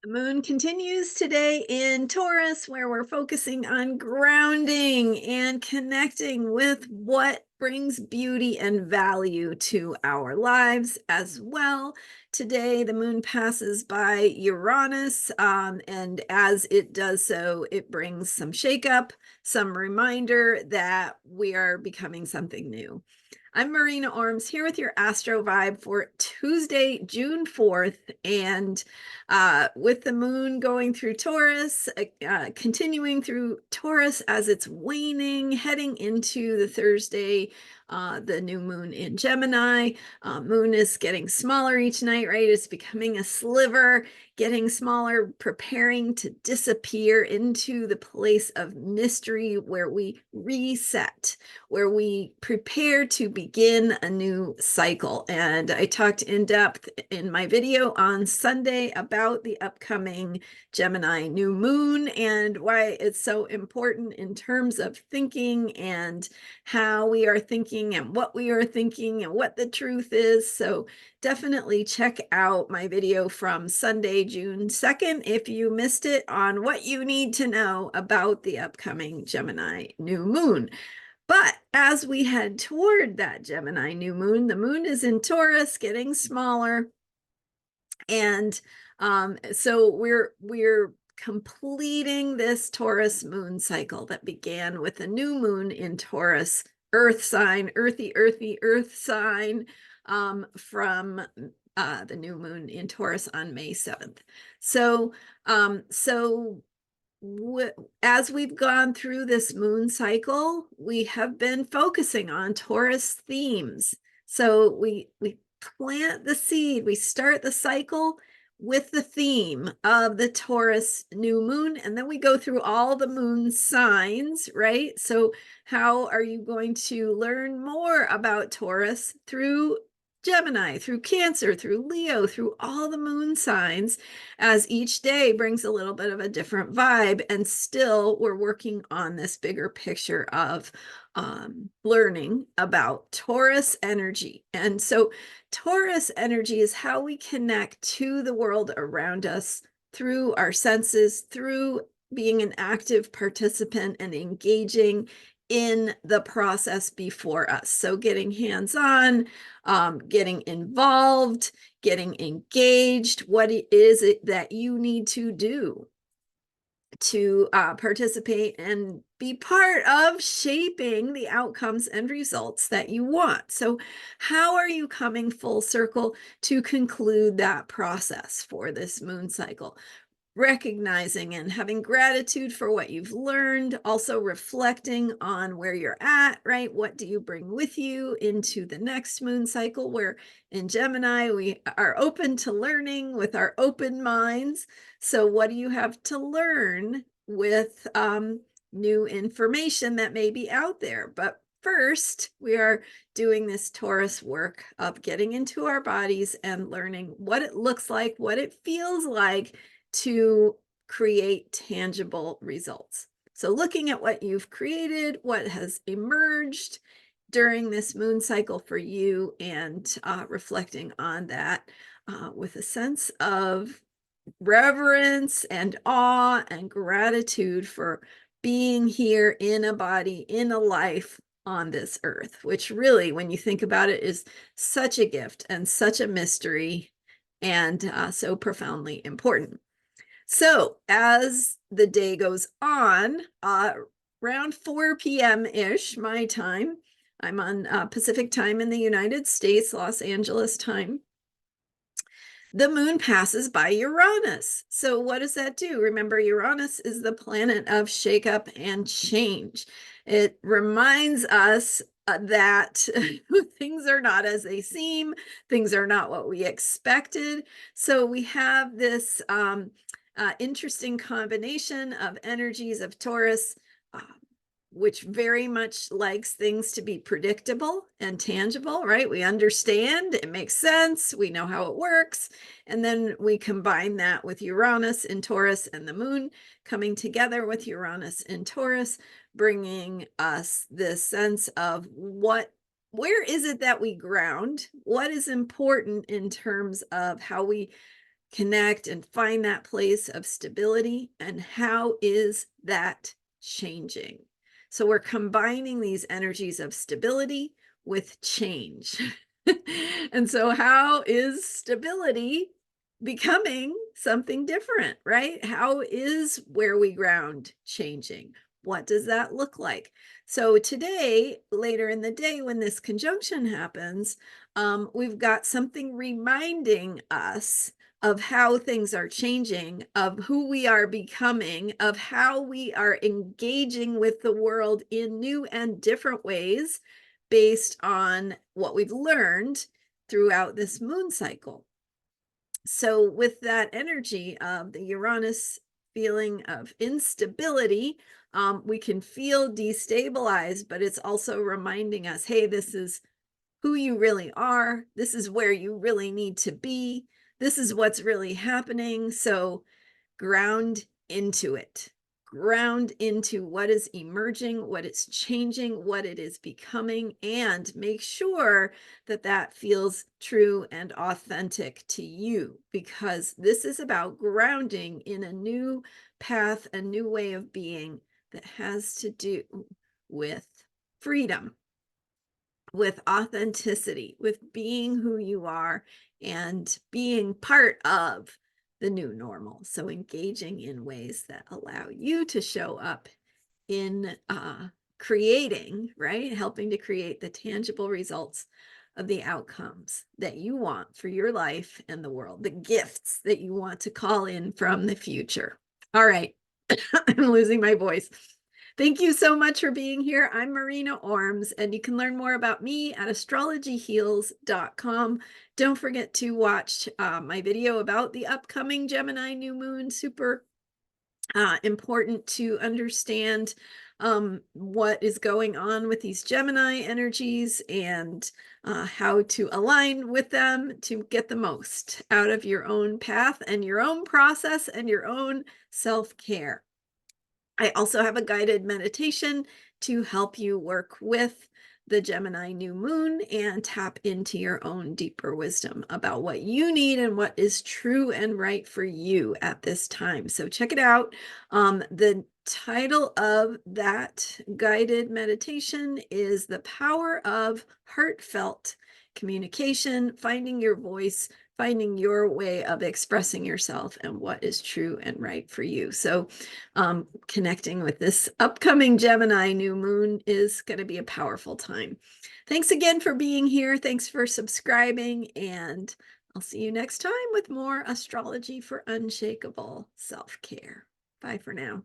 The moon continues today in Taurus, where we're focusing on grounding and connecting with what brings beauty and value to our lives as well. Today, the moon passes by Uranus, and as it does so, it brings some shakeup, some reminder that we are becoming something new. I'm Marina Orms here with your Astro Vibe for Tuesday, June 4th. And with the moon going through Taurus, continuing through Taurus as it's waning, heading into the Thursday, the new moon in Gemini. Moon is getting smaller each night, right? It's becoming a sliver, getting smaller, preparing to disappear into the place of mystery where we reset, where we prepare to begin a new cycle. And I talked in depth in my video on Sunday about the upcoming Gemini new moon and why it's so important in terms of thinking and how we are thinking and what we are thinking and what the truth is. So definitely check out my video from Sunday, June 2nd, if you missed it, on what you need to know about the upcoming Gemini new moon. But as we head toward that Gemini new moon, the moon is in Taurus, getting smaller. And so we're completing this Taurus moon cycle that began with a new moon in Taurus, earth sign, earthy earth sign, from the new moon in Taurus on May 7th. So as we've gone through this moon cycle, we have been focusing on Taurus themes. So we plant the seed, we start the cycle with the theme of the Taurus new moon, and then we go through all the moon signs, right? So how are you going to learn more about Taurus? Through Gemini, through Cancer, through Leo, through all the moon signs, as each day brings a little bit of a different vibe. And still, we're working on this bigger picture of learning about Taurus energy. And so Taurus energy is how we connect to the world around us through our senses, through being an active participant and engaging in the process before us. So getting hands-on, getting involved, getting engaged. What is it that you need to do to participate and be part of shaping the outcomes and results that you want? So how are you coming full circle to conclude that process for this moon cycle? Recognizing and having gratitude for what you've learned, also reflecting on where you're at, right? What do you bring with you into the next moon cycle? Where in Gemini, we are open to learning with our open minds. So what do you have to learn with new information that may be out there? But first, we are doing this Taurus work of getting into our bodies and learning what it looks like, what it feels like to create tangible results. So looking at what you've created, what has emerged during this moon cycle for you, and reflecting on that with a sense of reverence and awe and gratitude for being here in a body, in a life on this earth, which really, when you think about it, is such a gift and such a mystery, and so profoundly important. So as the day goes on, around 4 p.m.-ish, my time, I'm on Pacific time in the United States, Los Angeles time, the moon passes by Uranus. So what does that do? Remember, Uranus is the planet of shakeup and change. It reminds us that things are not as they seem, things are not what we expected. So we have this interesting combination of energies of Taurus, which very much likes things to be predictable and tangible, right? We understand, it makes sense, we know how it works. And then we combine that with Uranus in Taurus and the moon coming together with Uranus in Taurus, bringing us this sense of where is it that we ground? What is important in terms of how we connect and find that place of stability. And how is that changing? So we're combining these energies of stability with change. And so how is stability becoming something different, right? How is where we ground changing? What does that look like? So today, later in the day, when this conjunction happens, we've got something reminding us of how things are changing, of who we are becoming, of how we are engaging with the world in new and different ways based on what we've learned throughout this moon cycle. So with that energy of the Uranus feeling of instability, we can feel destabilized, but it's also reminding us, hey, this is who you really are. This is where you really need to be. This is what's really happening. So ground into it. Ground into what is emerging, what is changing, what it is becoming, and make sure that that feels true and authentic to you, because this is about grounding in a new path, a new way of being that has to do with freedom, with authenticity, with being who you are and being part of the new normal. So engaging in ways that allow you to show up in creating, right? Helping to create the tangible results of the outcomes that you want for your life and the world, the gifts that you want to call in from the future. All right, I'm losing my voice. Thank you so much for being here. I'm Marina Orms, and you can learn more about me at astrologyheals.com. Don't forget to watch my video about the upcoming Gemini new moon. Super important to understand what is going on with these Gemini energies and how to align with them to get the most out of your own path and your own process and your own self-care. I also have a guided meditation to help you work with the Gemini new moon and tap into your own deeper wisdom about what you need and what is true and right for you at this time. So check it out. The title of that guided meditation is The Power of Heartfelt Communication, Finding Your Voice, Finding Your Way of Expressing Yourself and what is true and right for you. So connecting with this upcoming Gemini new moon is going to be a powerful time. Thanks again for being here. Thanks for subscribing, and I'll see you next time with more astrology for unshakable self-care. Bye for now.